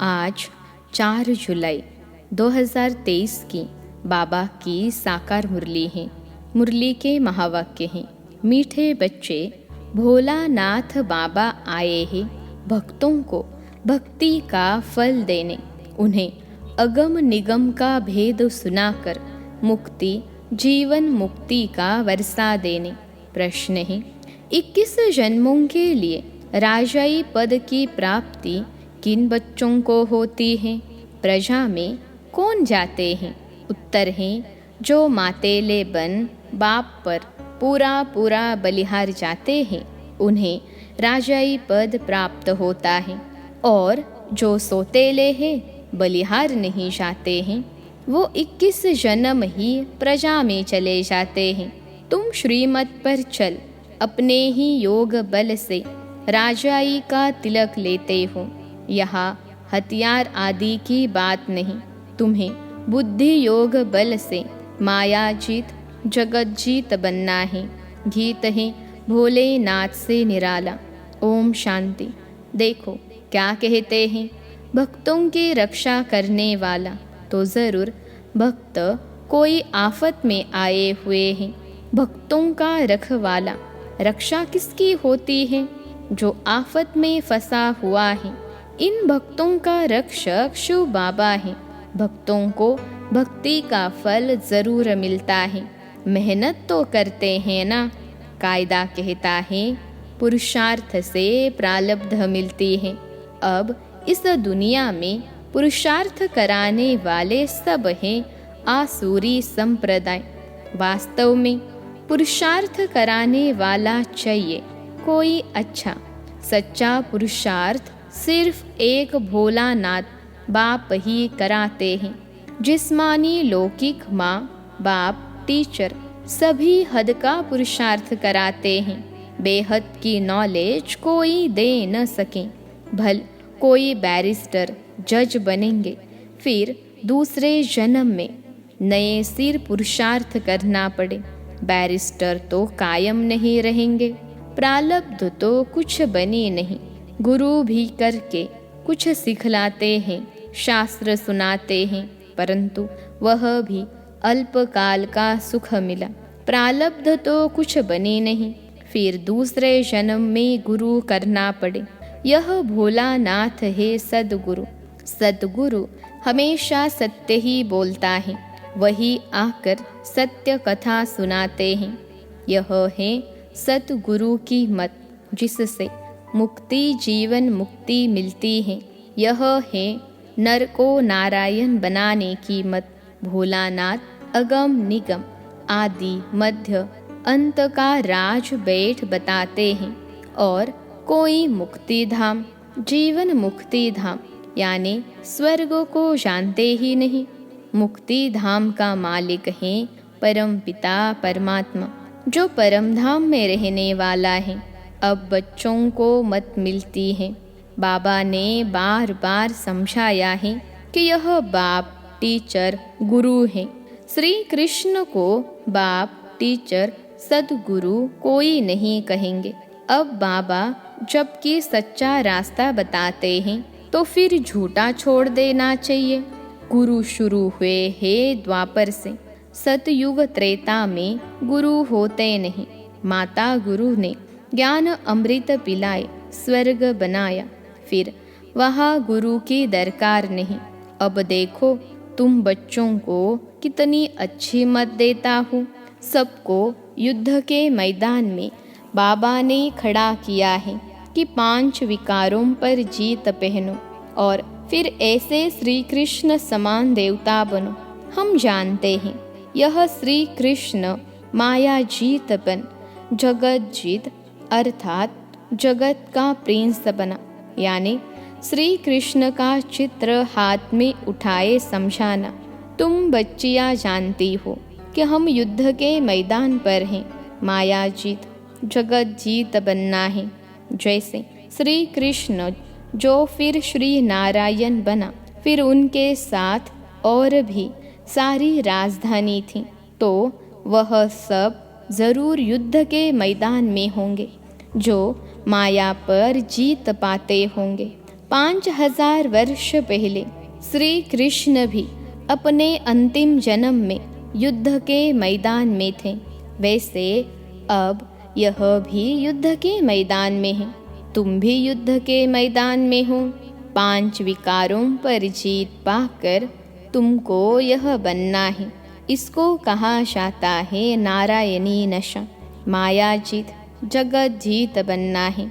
आज 4 जुलाई 2023 की बाबा की साकार मुरली है। मुरली के महावाक्य हैं, मीठे बच्चे भोलानाथ बाबा आए हैं भक्तों को भक्ति का फल देने, उन्हें अगम निगम का भेद सुनाकर मुक्ति जीवन मुक्ति का वर्षा देने। प्रश्न है, 21 जन्मों के लिए राजाई पद की प्राप्ति किन बच्चों को होती है? प्रजा में कौन जाते हैं? उत्तर है, जो मातेले बन बाप पर पूरा पूरा बलिहार जाते हैं उन्हें राजाई पद प्राप्त होता है, और जो सोतेले हैं बलिहार नहीं जाते हैं वो 21 जन्म ही प्रजा में चले जाते हैं। तुम श्रीमत पर चल अपने ही योग बल से राजाई का तिलक लेते हो। यहाँ हथियार आदि की बात नहीं, तुम्हें बुद्धि योग बल से माया जीत जगत जीत बनना है। गीत है भोलेनाथ से निराला। ओम शांति। देखो क्या कहते हैं, भक्तों की रक्षा करने वाला तो ज़रूर भक्त कोई आफत में आए हुए हैं। भक्तों का रखवाला, रक्षा किसकी होती है? जो आफत में फंसा हुआ है। इन भक्तों का रक्षक शिव बाबा है। भक्तों को भक्ति का फल जरूर मिलता है, मेहनत तो करते हैं ना। कायदा कहता है पुरुषार्थ से प्रारब्ध मिलती है। अब इस दुनिया में पुरुषार्थ कराने वाले सब हैं आसुरी संप्रदाय। वास्तव में पुरुषार्थ कराने वाला चाहिए कोई अच्छा सच्चा पुरुषार्थ सिर्फ एक भोलानाथ बाप ही कराते हैं। जिस्मानी लौकिक माँ बाप टीचर सभी हद का पुरुषार्थ कराते हैं। बेहद की नॉलेज कोई दे न सके। भल कोई बैरिस्टर जज बनेंगे, फिर दूसरे जन्म में नए सिर पुरुषार्थ करना पड़े। बैरिस्टर तो कायम नहीं रहेंगे। प्रारब्ध तो कुछ बनी नहीं। गुरु भी करके कुछ सिखलाते हैं, शास्त्र सुनाते हैं, परंतु वह भी अल्पकाल का सुख मिला। प्रारब्ध तो कुछ बनी नहीं, फिर दूसरे जन्म में गुरु करना पड़े। यह भोलानाथ है सद्गुरु। सद्गुरु हमेशा सत्य ही बोलता है, वही आकर सत्य कथा सुनाते हैं। यह है सतगुरु की मत, जिससे मुक्ति जीवन मुक्ति मिलती है। यह है नर को नारायण बनाने की मत। भोलानाथ अगम निगम आदि मध्य अंत का राज बैठ बताते हैं। और कोई मुक्ति धाम जीवन मुक्ति धाम यानी स्वर्ग को जानते ही नहीं। मुक्ति धाम का मालिक है परम पिता परमात्मा, जो परम धाम में रहने वाला है। अब बच्चों को मत मिलती है। बाबा ने बार बार समझाया है कि यह बाप टीचर गुरु है। श्री कृष्ण को बाप टीचर सद्गुरु कोई नहीं कहेंगे। अब बाबा जबकि सच्चा रास्ता बताते हैं तो फिर झूठा छोड़ देना चाहिए। गुरु शुरू हुए हैं द्वापर से। सतयुग त्रेता में गुरु होते नहीं। माता गुरु ने ज्ञान अमृत पिलाए स्वर्ग बनाया, फिर वहाँ गुरु की दरकार नहीं। अब देखो तुम बच्चों को कितनी अच्छी मत देता हूँ। सबको युद्ध के मैदान में बाबा ने खड़ा किया है कि 5 विकारों पर जीत पहनो और फिर ऐसे श्री कृष्ण समान देवता बनो। हम जानते हैं यह श्री कृष्ण माया जीत बन जगत जीत अर्थात जगत का प्रिंस बना, यानी श्री कृष्ण का चित्र हाथ में उठाए समझाना। तुम बच्चियाँ जानती हो कि हम युद्ध के मैदान पर हैं। माया जीत जगत जीत बनना है। जैसे श्री कृष्ण जो फिर श्री नारायण बना, फिर उनके साथ और भी सारी राजधानी थी, तो वह सब जरूर युद्ध के मैदान में होंगे। जो माया पर जीत पाते होंगे 5000 वर्ष पहले श्री कृष्ण भी अपने अंतिम जन्म में युद्ध के मैदान में थे, वैसे अब यह भी युद्ध के मैदान में है। तुम भी युद्ध के मैदान में हो। 5 विकारों पर जीत पाकर तुमको यह बनना है। इसको कहा जाता है नारायणी नशा। माया जीत, जगत जीत बनना है।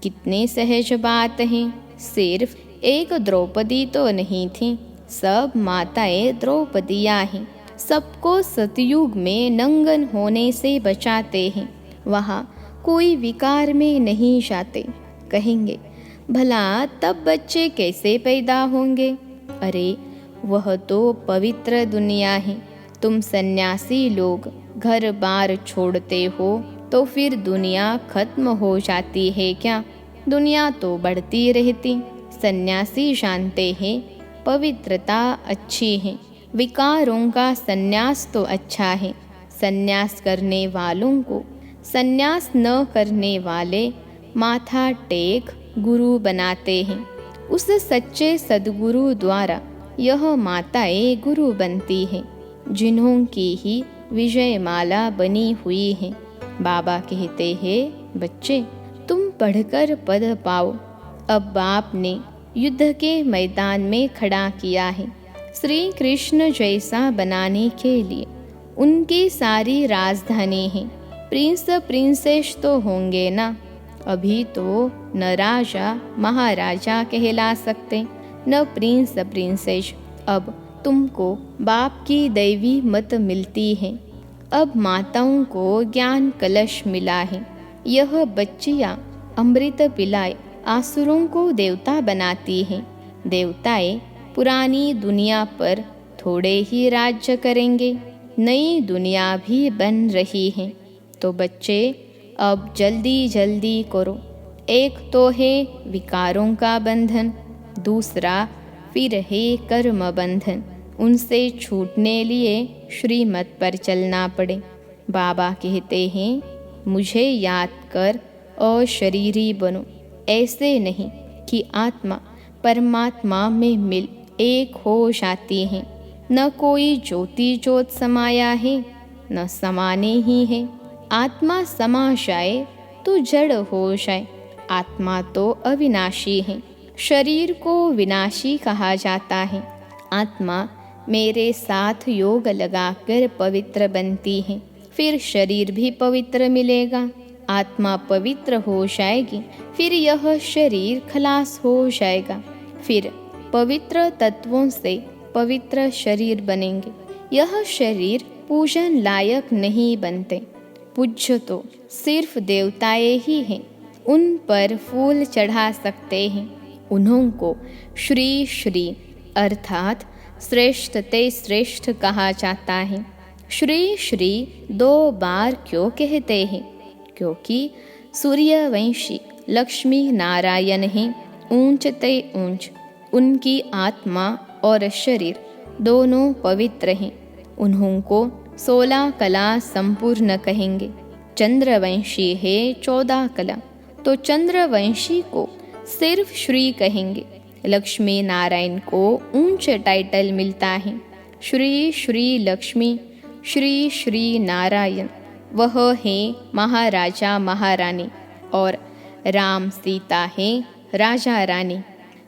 कितने सहज बात है। सिर्फ एक द्रौपदी तो नहीं थी, सब माताएं द्रौपदियाँ हैं। सबको सतयुग में नंगन होने से बचाते हैं। वहाँ कोई विकार में नहीं जाते। कहेंगे भला तब बच्चे कैसे पैदा होंगे? अरे वह तो पवित्र दुनिया है। तुम सन्यासी लोग घर बार छोड़ते हो तो फिर दुनिया खत्म हो जाती है क्या? दुनिया तो बढ़ती रहती। सन्यासी जानते हैं पवित्रता अच्छी है, विकारों का सन्यास तो अच्छा है। सन्यास करने वालों को सन्यास न करने वाले माथा टेक गुरु बनाते हैं। उस सच्चे सद्गुरु द्वारा यह माताएं गुरु बनती हैं, जिन्हों की ही विजय माला बनी हुई है। बाबा कहते हैं बच्चे तुम पढ़कर पद पाओ। अब बाप ने युद्ध के मैदान में खड़ा किया है। श्री कृष्ण जैसा बनाने के लिए उनकी सारी राजधानी है। प्रिंस प्रिंसेस तो होंगे ना। अभी तो न राजा महाराजा कहला सकते, न प्रिंस प्रिंसेस। अब तुमको बाप की दैवी मत मिलती है। अब माताओं को ज्ञान कलश मिला है। यह बच्चियाँ अमृत पिलाए आसुरों को देवता बनाती हैं। देवताएं पुरानी दुनिया पर थोड़े ही राज्य करेंगे, नई दुनिया भी बन रही है। तो बच्चे अब जल्दी जल्दी करो। एक तो है विकारों का बंधन, दूसरा फिर है कर्म बंधन। उनसे छूटने लिए श्रीमत पर चलना पड़े। बाबा कहते हैं मुझे याद कर और शरीरी बनो। ऐसे नहीं कि आत्मा परमात्मा में मिल एक हो जाती है। न कोई ज्योति ज्योत समाया है, न समाने ही है। आत्मा समा जाए तो जड़ हो जाए। आत्मा तो अविनाशी है, शरीर को विनाशी कहा जाता है। आत्मा मेरे साथ योग लगाकर पवित्र बनती है, फिर शरीर भी पवित्र मिलेगा। आत्मा पवित्र हो जाएगी, फिर यह शरीर खलास हो जाएगा। फिर पवित्र तत्वों से पवित्र शरीर बनेंगे। यह शरीर पूजन लायक नहीं बनते। पूज्य तो सिर्फ देवताएं ही हैं, उन पर फूल चढ़ा सकते हैं। उन्हों को श्री श्री अर्थात श्रेष्ठ ते श्रेष्ठ कहा जाता है। श्री श्री 2 बार क्यों कहते हैं? क्योंकि सूर्यवंशी लक्ष्मी नारायण हैं, ऊंच ते ऊंच। उनकी आत्मा और शरीर दोनों पवित्र हैं। उन्हों को 16 कला संपूर्ण कहेंगे। चंद्रवंशी है 14 कला, तो चंद्रवंशी को सिर्फ श्री कहेंगे। लक्ष्मी नारायण को ऊंचे टाइटल मिलता है, श्री श्री लक्ष्मी, श्री श्री नारायण। वह है महाराजा महारानी और राम सीता है राजा रानी।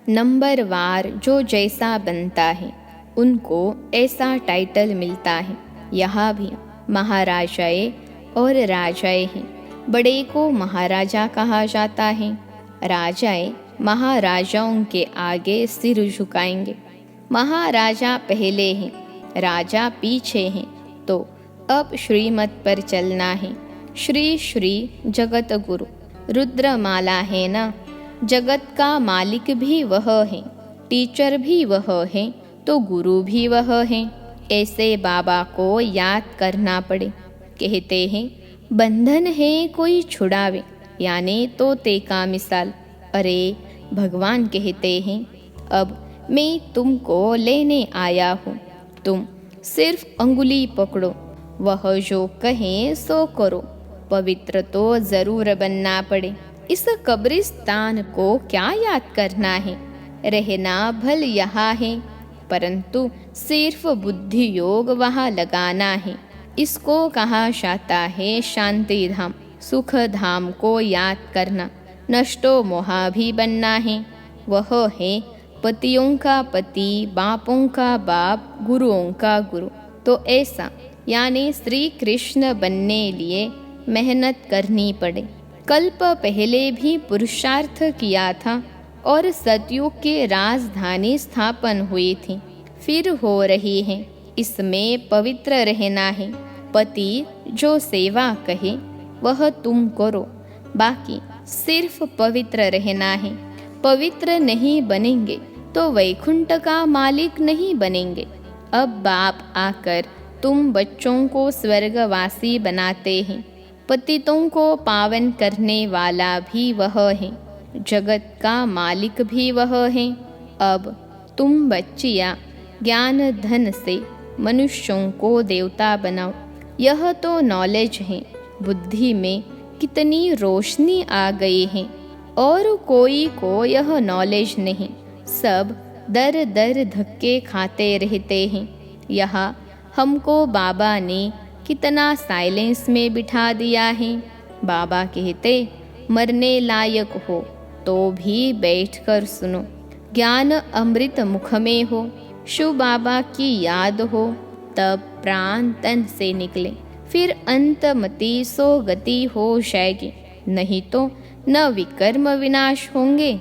नंबरवार जो जैसा बनता है उनको ऐसा टाइटल मिलता है। यहाँ भी महाराजाएं और राजाएं हैं। बड़े को महाराजा कहा जाता है। राजाएं महाराजाओं के आगे सिर झुकाएंगे। महाराजा पहले हैं, राजा पीछे हैं। तो अब श्रीमत पर चलना है। श्री श्री जगत गुरु रुद्रमाला है ना। जगत का मालिक भी वह है, टीचर भी वह है, तो गुरु भी वह है। ऐसे बाबा को याद करना पड़े। कहते हैं बंधन है कोई छुड़ावे, यानी तोते का मिसाल। अरे भगवान कहते हैं अब मैं तुमको लेने आया हूँ, तुम सिर्फ अंगुली पकड़ो, वह जो कहें सो करो। पवित्र तो जरूर बनना पड़े। इस कब्रिस्तान को क्या याद करना है? रहना भल यहाँ है, परंतु सिर्फ बुद्धि योग वहाँ लगाना है। इसको कहा जाता है शांति धाम। सुख धाम को याद करना, नष्टो मोहा भी बनना है। वह है पतियों का पति, बापों का बाप, गुरुओं का गुरु। तो ऐसा यानी श्री कृष्ण बनने लिए मेहनत करनी पड़े। कल्प पहले भी पुरुषार्थ किया था और सतयुग की राजधानी स्थापन हुई थी, फिर हो रही है। इसमें पवित्र रहना है। पति जो सेवा कहे वह तुम करो, बाकी सिर्फ पवित्र रहना है। पवित्र नहीं बनेंगे तो वैकुंठ का मालिक नहीं बनेंगे। अब बाप आकर तुम बच्चों को स्वर्गवासी बनाते हैं। पतितों को पावन करने वाला भी वह है, जगत का मालिक भी वह है। अब तुम बच्चियाँ ज्ञान धन से मनुष्यों को देवता बनाओ। यह तो नॉलेज है। बुद्धि में कितनी रोशनी आ गई है और कोई को यह नॉलेज नहीं। सब दर दर धक्के खाते रहते हैं। यहाँ हमको बाबा ने कितना साइलेंस में बिठा दिया है। बाबा कहते मरने लायक हो तो भी बैठकर सुनो। ज्ञान अमृत मुख में हो, शिव बाबा की याद हो, तब प्राण तन से निकले। फिर अंतमति सो गति हो जाएगी। नहीं तो न विकर्म विनाश होंगे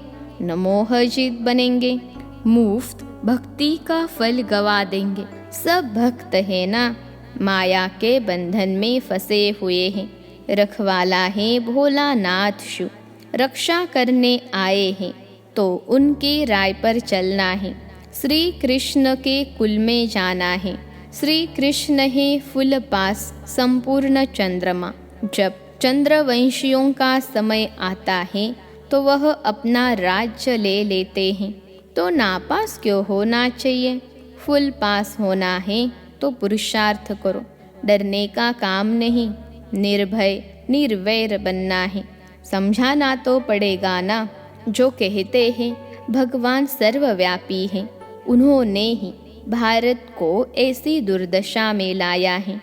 न मोह जीत बनेंगे। मुफ्त भक्ति का फल गवा देंगे। सब भक्त है ना, माया के बंधन में फंसे हुए हैं। रखवाला है भोलानाथ शिव, रक्षा करने आए हैं तो उनकी राय पर चलना है। श्री कृष्ण के कुल में जाना है। श्री कृष्ण है फुल पास संपूर्ण चंद्रमा। जब चंद्रवंशियों का समय आता है तो वह अपना राज्य ले लेते हैं। तो नापास क्यों होना चाहिए? फुल पास होना है तो पुरुषार्थ करो। डरने का काम नहीं, निर्भय निर्वैर बनना है। समझाना तो पड़ेगा ना। जो कहते हैं भगवान सर्वव्यापी हैं, उन्होंने ही भारत को ऐसी दुर्दशा में लाया है।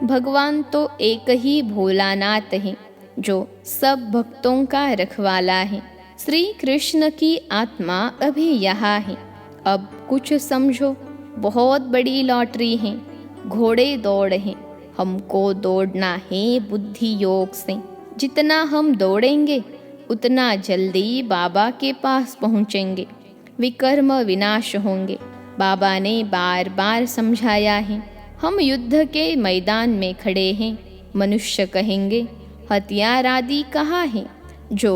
भगवान तो एक ही भोलानाथ है जो सब भक्तों का रखवाला है। श्री कृष्ण की आत्मा अभी यहाँ है। अब कुछ समझो, बहुत बड़ी लॉटरी है। घोड़े दौड़ हैं, हमको दौड़ना है बुद्धि योग से। जितना हम दौड़ेंगे उतना जल्दी बाबा के पास पहुँचेंगे। विकर्म विनाश होंगे। बाबा ने बार बार समझाया है। हम युद्ध के मैदान में खड़े हैं। मनुष्य कहेंगे हथियार आदि कहाँ हैं जो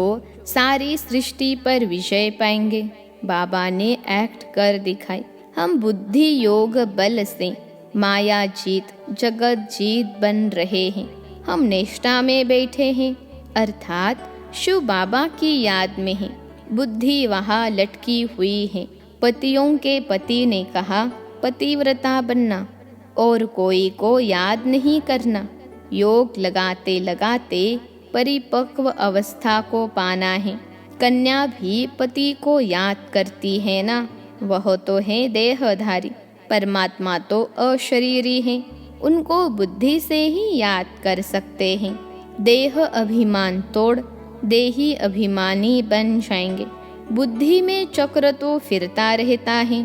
सारी सृष्टि पर विजय पाएंगे। बाबा ने एक्ट कर दिखाई। हम बुद्धि योग बल से माया जीत जगत जीत बन रहे हैं। हम निष्ठा में बैठे हैं, अर्थात शिव बाबा की याद में हैं। बुद्धि वहाँ लटकी हुई है। पतियों के पति ने कहा पतिव्रता बनना और कोई को याद नहीं करना। योग लगाते लगाते परिपक्व अवस्था को पाना है। कन्या भी पति को याद करती है ना। वह तो है देहधारी, परमात्मा तो अशरीरी है। उनको बुद्धि से ही याद कर सकते हैं। देह अभिमान तोड़ देही अभिमानी बन जाएंगे। बुद्धि में चक्र तो फिरता रहता है।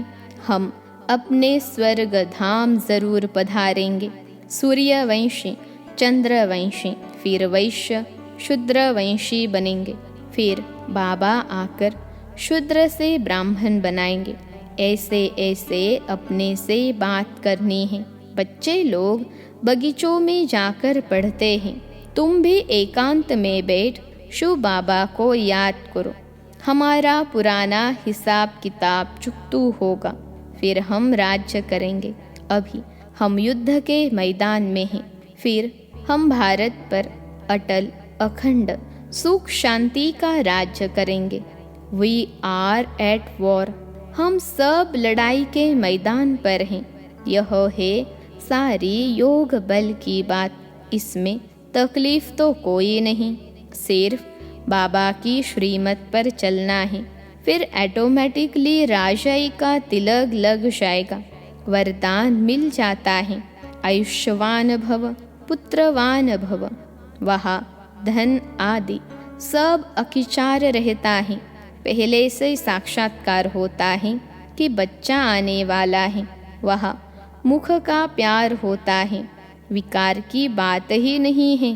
हम अपने स्वर्ग धाम जरूर पधारेंगे। सूर्यवंशी, चंद्रवंशी, फिर वैश्य शूद्रवंशी बनेंगे। फिर बाबा आकर शूद्र से ब्राह्मण बनाएंगे। ऐसे ऐसे अपने से बात करनी है। बच्चे लोग बगीचों में जाकर पढ़ते हैं। तुम भी एकांत में बैठ शिव बाबा को याद करो। हमारा पुराना हिसाब किताब चुकतू होगा, फिर हम राज्य करेंगे। अभी हम युद्ध के मैदान में हैं। फिर हम भारत पर अटल अखंड सुख शांति का राज्य करेंगे। We are at war. हम सब लड़ाई के मैदान पर हैं। यह है सारी योग बल की बात। इसमें तकलीफ तो कोई नहीं, सिर्फ बाबा की श्रीमत पर चलना है। फिर ऑटोमेटिकली राजाई का तिलक लग जाएगा, वरदान मिल जाता है, आयुष्यवान भव, पुत्रवान भव। वहाँ धन आदि सब अकिचार रहता है। पहले से साक्षात्कार होता है कि बच्चा आने वाला है। वहाँ मुख का प्यार होता है, विकार की बात ही नहीं है।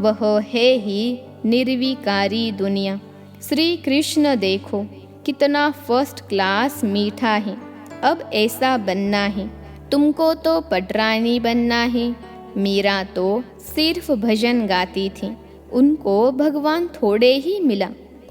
वह है ही निर्विकारी दुनिया। श्री कृष्ण देखो कितना फर्स्ट क्लास मीठा है। अब ऐसा बनना है। तुमको तो पटरानी बनना है। मीरा तो सिर्फ भजन गाती थी, उनको भगवान थोड़े ही मिला।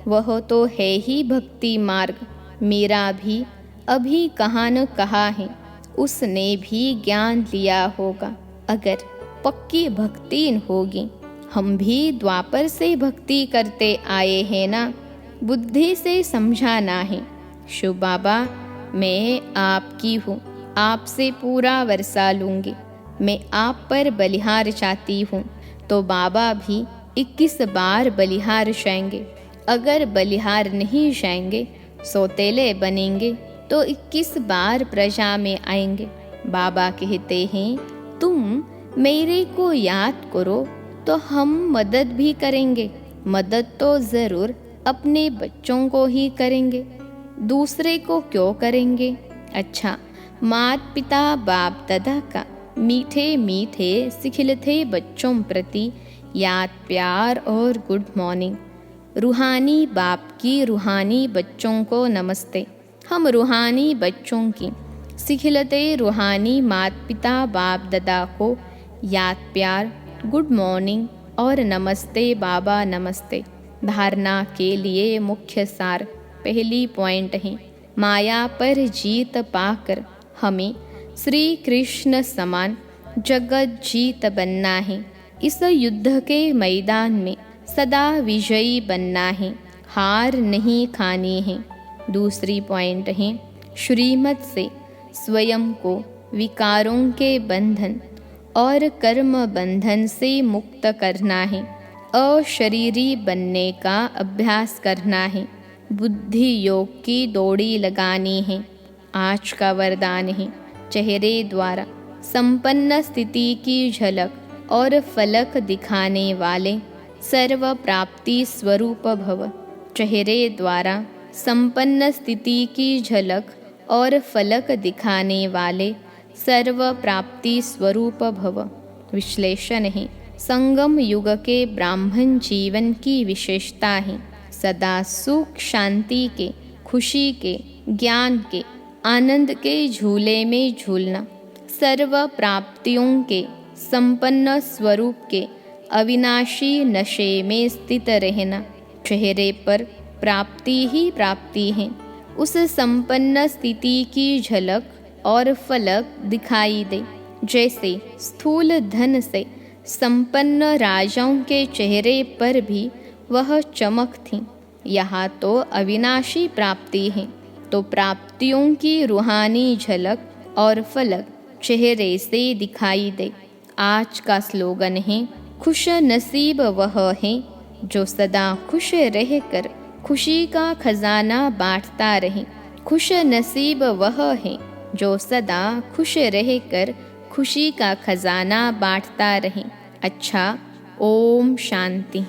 वह तो है ही भक्ति मार्ग। मीरा भी अभी कहाँ न कहाँ है, उसने भी ज्ञान लिया होगा। अगर पक्की भक्ति होगी, हम भी द्वापर से भक्ति करते आए हैं ना, बुद्धि से समझाना है। शिव बाबा, मैं आपकी हूँ, आपसे पूरा वर्षा लूँगी। मैं आप पर बलिहार चाहती हूँ, तो बाबा भी 21 बार बलिहार जाएंगे। अगर बलिहार नहीं जाएंगे, सौतेले बनेंगे, तो 21 बार प्रजा में आएंगे। बाबा कहते हैं, तुम मेरे को याद करो तो हम मदद भी करेंगे। मदद तो ज़रूर अपने बच्चों को ही करेंगे, दूसरे को क्यों करेंगे। अच्छा, माता पिता बाप दादा का मीठे मीठे सिखिलते बच्चों प्रति याद, प्यार और गुड मॉर्निंग। रूहानी बाप की रूहानी बच्चों को नमस्ते। हम रूहानी बच्चों की सिखिलते रूहानी माता पिता बाप दादा को याद, प्यार, गुड मॉर्निंग और नमस्ते बाबा नमस्ते। धारणा के लिए मुख्य सार पहली पॉइंट है, माया पर जीत पाकर हमें श्री कृष्ण समान जगत जीत बनना है। इस युद्ध के मैदान में सदा विजयी बनना है, हार नहीं खानी है। दूसरी पॉइंट है, श्रीमत से स्वयं को विकारों के बंधन और कर्म बंधन से मुक्त करना है। अशरीरी बनने का अभ्यास करना है। बुद्धि योग की दौड़ी लगानी है। आज का वरदान है, चेहरे द्वारा संपन्न स्थिति की झलक और फलक दिखाने वाले सर्व प्राप्ति स्वरूप भव। चेहरे द्वारा संपन्न स्थिति की झलक और फलक दिखाने वाले सर्व प्राप्ति स्वरूप भव। विश्लेषण है, संगम युग के ब्राह्मण जीवन की विशेषता है सदा सुख शांति के, खुशी के, ज्ञान के, आनंद के झूले में झूलना, सर्व प्राप्तियों के संपन्न स्वरूप के अविनाशी नशे में स्थित रहना। चेहरे पर प्राप्ति ही प्राप्ति है। उस संपन्न स्थिति की झलक और फलक दिखाई दे। जैसे स्थूल धन से संपन्न राजाओं के चेहरे पर भी वह चमक थी, यहाँ तो अविनाशी प्राप्ति है, तो प्राप्तियों की रूहानी झलक और फलक चेहरे से दिखाई दे। आज का स्लोगन है, खुश नसीब वह है जो सदा खुश रहकर खुशी का खजाना बांटता रहे। खुश नसीब वह है जो सदा खुश रहकर खुशी का खजाना बांटता रहे। अच्छा, ओम शांति।